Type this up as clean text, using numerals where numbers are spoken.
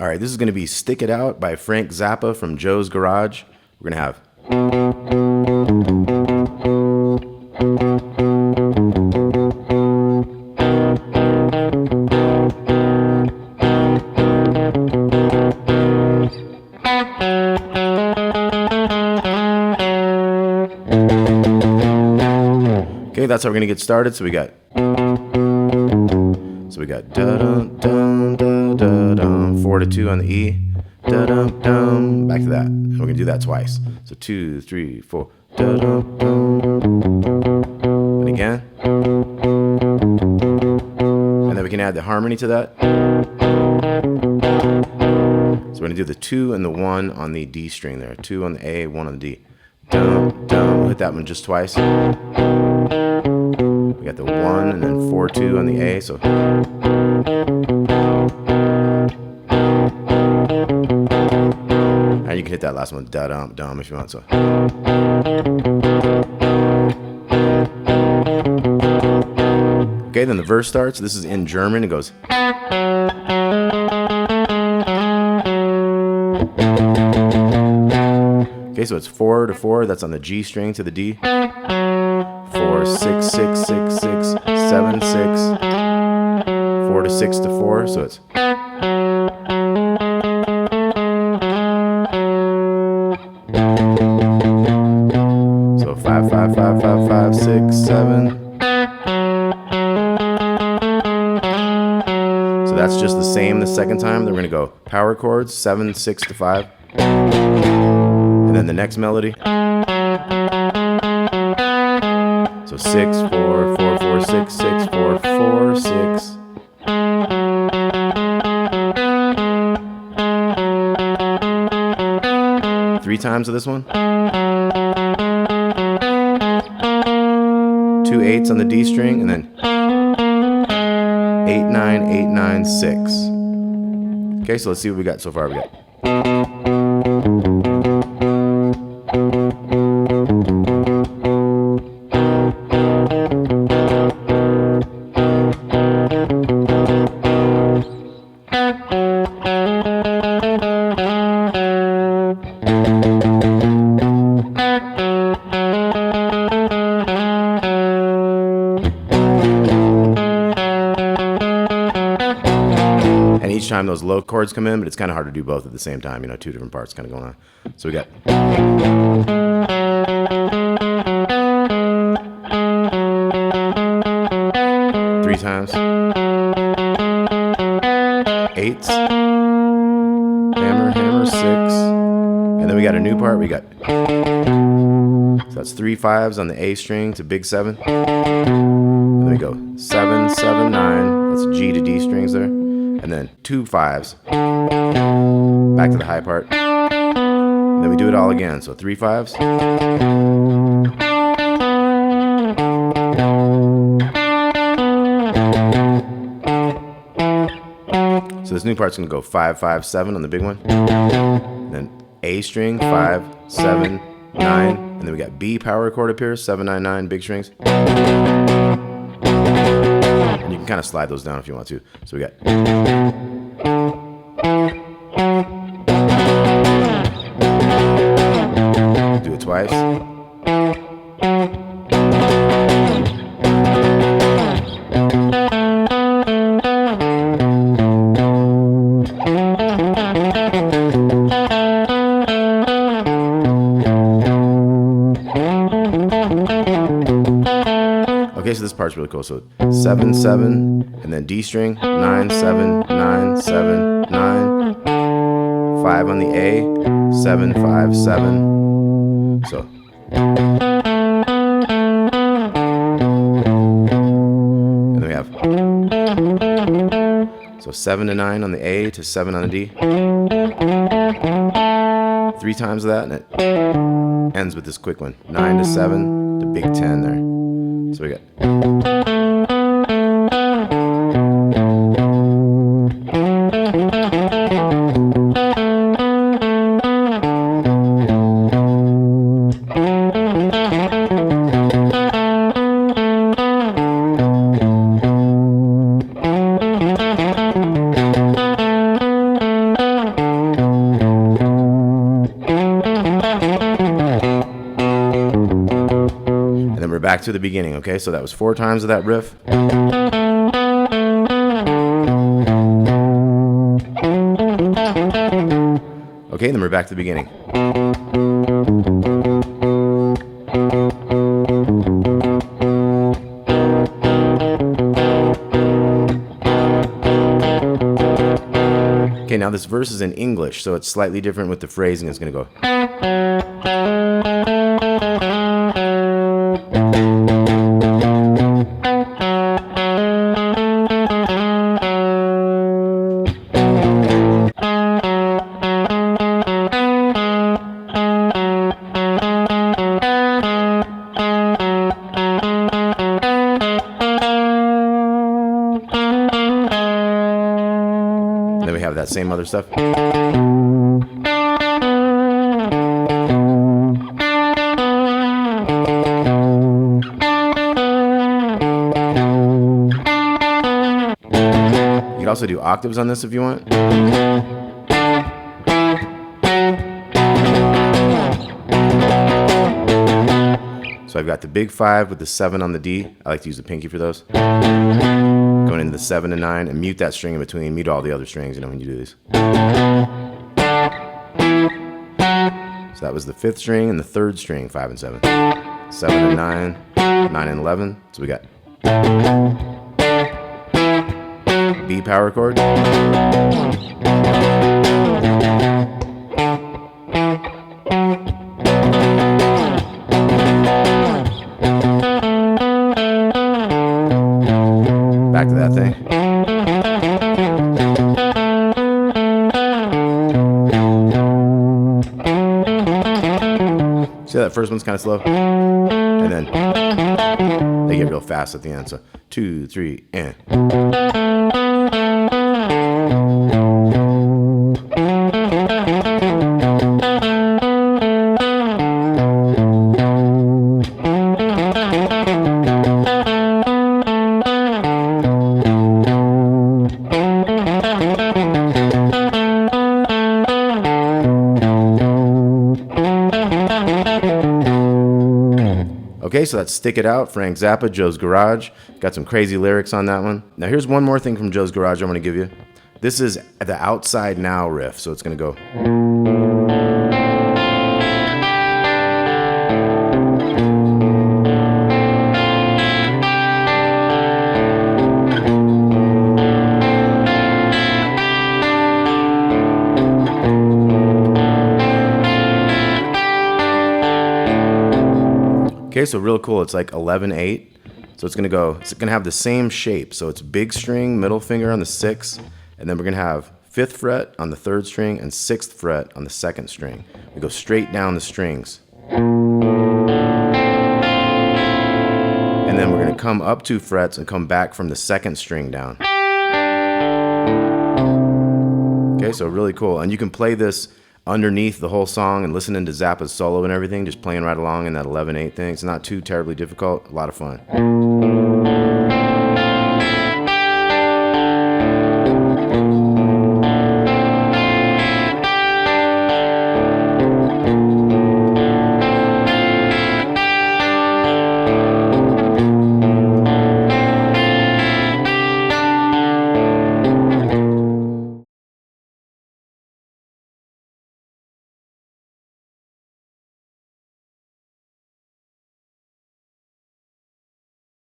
All right, this is going to be Stick It Out by Frank Zappa from Joe's Garage. We're going to have... Okay, that's how we're going to get started. So we got da dum dum da da dum, 4 to 2 on the E, da dum dum, back to that. And we're gonna do that twice. So 2, 3, 4, da dum dum, and again. And then we can add the harmony to that. So we're gonna do the 2 and the 1 on the D string there. 2 on the A, 1 on the D. Dum dum. We'll hit that one just twice. We got the 1 and then 4, 2 on the A, so. And you can hit that last one, da dum dum, if you want, so. Okay, then the verse starts. This is in German. It goes. Okay, so it's 4 to 4. That's on the G string to the D. 4, 6, 6, 6, 6, 7, 6, 4 to 6 to 4, so it's. So 5, 5, 5, 5, 5, 6, 7. So that's just the same the second time. Then we're going to go power chords, 7, 6 to 5. And then the next melody. So 6, 4, 4, 4, 6, 6, 4, 4, 6. Three times of this one. 2 8s on the D string, and then 8, 9, 8, 9, 6. Okay, so let's see what we got so far. We got. Each time those low chords come in, but it's kind of hard to do both at the same time, you know, 2 different parts kind of going on. So we got. 3 times. 8s. Hammer, hammer, 6. And then we got a new part. We got. So that's 3 5s on the A string to big 7. And then we go 7, 7, 9. That's G to D strings there. And then 2 5s, back to the high part. And then we do it all again. So 3 5s. So this new part's gonna go 5, 5, 7 on the big one. And then A string, 5, 7, 9. And then we got B power chord up here, 7, 9, 9, big strings. You can kind of slide those down if you want to. So we got. Do it twice. Okay, so this part's really cool. So 7, 7, and then D string, 9, 7, 9, 7, 9, 5 on the A, 7, 5, 7. So. And then we have. So 7 to 9 on the A to 7 on the D. 3 times of that, and it ends with this quick one. 9 to 7 to big 10 there. So we got. back to the beginning, okay? So that was 4 times of that riff. Okay, then we're back to the beginning. Okay, now this verse is in English, so it's slightly different with the phrasing. It's going to go. Then we have that same other stuff. You can also do octaves on this if you want. So I've got the big 5 with the 7 on the D. I like to use the pinky for those. Going into the 7 and 9 and mute that string in between. Mute all the other strings, when you do these. So that was the 5th string and the 3rd string, 5 and 7. 7 and 9, 9 and 11. So we got B power chord. Back to that thing. See, that first one's kind of slow, and then they get real fast at the end. So 2, 3, and. Okay, so that's Stick It Out, Frank Zappa, Joe's Garage. Got some crazy lyrics on that one. Now here's one more thing from Joe's Garage I'm going to give you. This is the Outside Now riff, so it's going to go. Okay, so real cool. It's like 11/8. So it's gonna have the same shape. So it's big string, middle finger on the 6th, and then we're gonna have 5th fret on the 3rd string and 6th fret on the 2nd string. We go straight down the strings. And then we're gonna come up 2 frets and come back from the 2nd string down. Okay, so really cool. And you can play this underneath the whole song and listening to Zappa's solo and everything, just playing right along in that 11/8 thing. It's not too terribly difficult, a lot of fun.